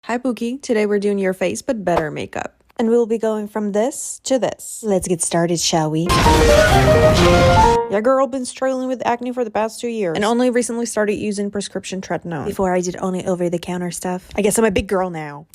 Hi Pookie, today we're doing your face but better makeup. And we'll be going from this to this. Let's get started, shall we? Yeah, girl, been struggling with acne for the past 2 years and only recently started using prescription tretinoin. Before I did only over-the-counter stuff. I guess I'm a big girl now.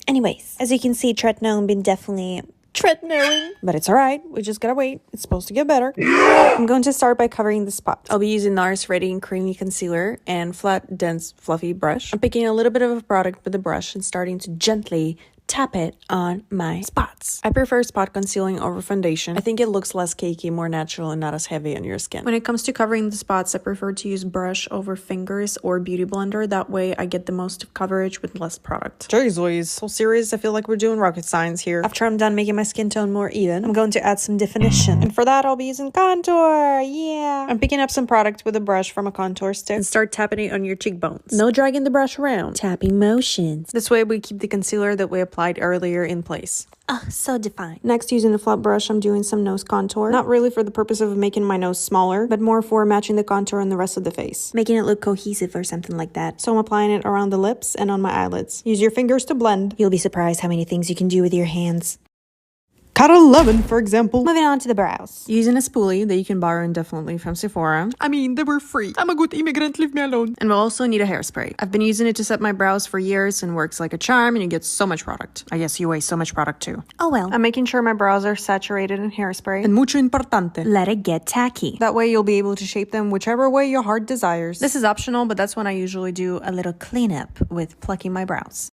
Anyways, as you can see, tretinoin been definitely tretinoin. But it's alright, we just gotta wait. It's supposed to get better. I'm going to start by covering the spot. I'll be using NARS Ready Creamy Concealer and flat, dense, fluffy brush. I'm picking a little bit of a product with the brush and starting to gently tap it on my spots. I prefer spot concealing over foundation. I think it looks less cakey, more natural, and not as heavy on your skin. When it comes to covering the spots, I prefer to use brush over fingers or beauty blender. That way I get the most coverage with less product. Jeez Louise, so serious? I feel like we're doing rocket science here. After I'm done making my skin tone more even, I'm going to add some definition. And for that, I'll be using contour. Yeah. I'm picking up some product with a brush from a contour stick and start tapping it on your cheekbones. No dragging the brush around. Tapping motions. This way we keep the concealer that we applied earlier in place. So defined. Next, using a flat brush, I'm doing some nose contour. Not really for the purpose of making my nose smaller, but more for matching the contour on the rest of the face. Making it look cohesive or something like that. So I'm applying it around the lips and on my eyelids. Use your fingers to blend. You'll be surprised how many things you can do with your hands. Cut 11, for example. Moving on to the brows. Using a spoolie that you can borrow indefinitely from Sephora. I mean, they were free. I'm a good immigrant, leave me alone. And we'll also need a hairspray. I've been using it to set my brows for years and works like a charm, and you get so much product. I guess you waste so much product too. Oh well. I'm making sure my brows are saturated in hairspray. And mucho importante, let it get tacky. That way you'll be able to shape them whichever way your heart desires. This is optional, but that's when I usually do a little cleanup with plucking my brows.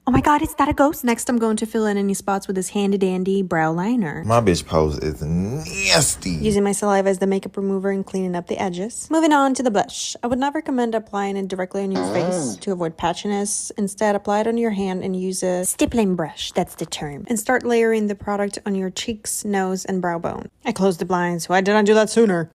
Oh my god, is that a ghost? Next, I'm going to fill in any spots with this handy-dandy brow liner. My bitch pose is nasty. Using my saliva as the makeup remover and cleaning up the edges. Moving on to the blush. I would not recommend applying it directly on your face to avoid patchiness. Instead, apply it on your hand and use a stippling brush, that's the term. And start layering the product on your cheeks, nose, and brow bone. I closed the blinds. Why didn't I do that sooner?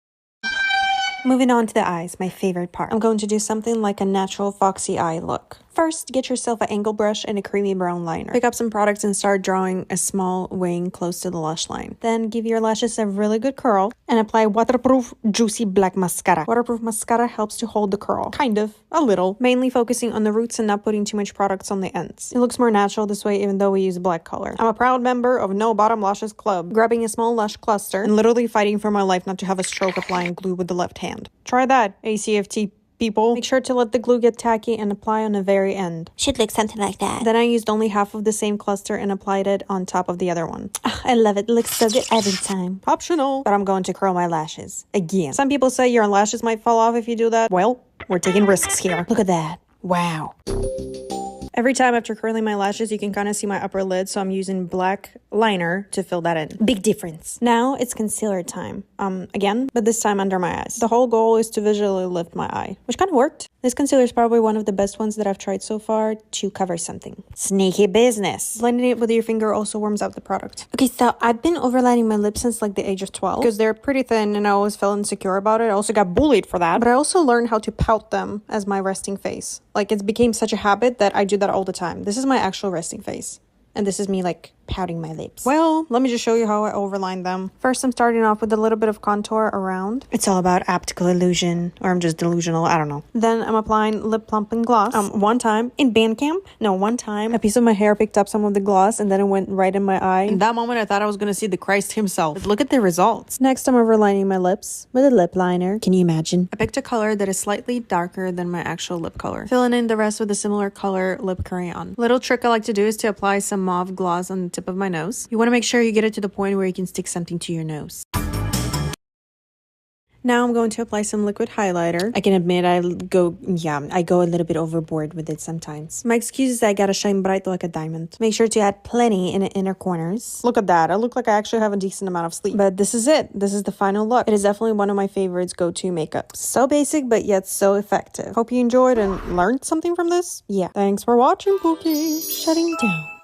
Moving on to the eyes, my favorite part. I'm going to do something like a natural foxy eye look. First, get yourself an angle brush and a creamy brown liner. Pick up some products and start drawing a small wing close to the lash line. Then give your lashes a really good curl and apply waterproof juicy black mascara. Waterproof mascara helps to hold the curl. Kind of. A little. Mainly focusing on the roots and not putting too much products on the ends. It looks more natural this way even though we use black color. I'm a proud member of No Bottom Lashes Club. Grabbing a small lash cluster and literally fighting for my life not to have a stroke applying glue with the left hand. Try that, ACFT people. Make sure to let the glue get tacky and apply on the very end. Should look something like that. Then I used only half of the same cluster and applied it on top of the other one. I love it. It looks so good every time. Optional. But I'm going to curl my lashes. Again. Some people say your lashes might fall off if you do that. Well, we're taking risks here. Look at that. Wow. Every time after curling my lashes, you can kind of see my upper lid, so I'm using black liner to fill that in. Big difference. Now it's concealer time. Again, but this time under my eyes. The whole goal is to visually lift my eye, which kind of worked. This concealer is probably one of the best ones that I've tried so far to cover something. Sneaky business. Blending it with your finger also warms up the product. Okay, so I've been overlining my lips since like the age of 12 because they're pretty thin and I always felt insecure about it. I also got bullied for that, but I also learned how to pout them as my resting face. Like it became such a habit that I do that all the time. This is my actual resting face. And this is me like pouting my lips. Well, let me just show you how I overlined them. First, I'm starting off with a little bit of contour around. It's all about optical illusion, or I'm just delusional, I don't know. Then I'm applying lip plumping gloss. One time a piece of my hair picked up some of the gloss and then it went right in my eye. In that moment, I thought I was gonna see the Christ himself. But look at the results. Next, I'm overlining my lips with a lip liner. Can you imagine? I picked a color that is slightly darker than my actual lip color. Filling in the rest with a similar color lip crayon. Little trick I like to do is to apply some mauve gloss on the tip of my nose. You want to make sure you get it to the point where you can stick something to your nose. Now I'm going to apply some liquid highlighter. I can admit I go a little bit overboard with it sometimes. My excuse is that I gotta shine bright like a diamond. Make sure to add plenty in the inner corners. Look at that. I look like I actually have a decent amount of sleep. But this is it. This is the final look. It is definitely one of my favorites go-to makeup. So basic, but yet so effective. Hope you enjoyed and learned something from this. Yeah. Thanks for watching, Pookie. Shutting down.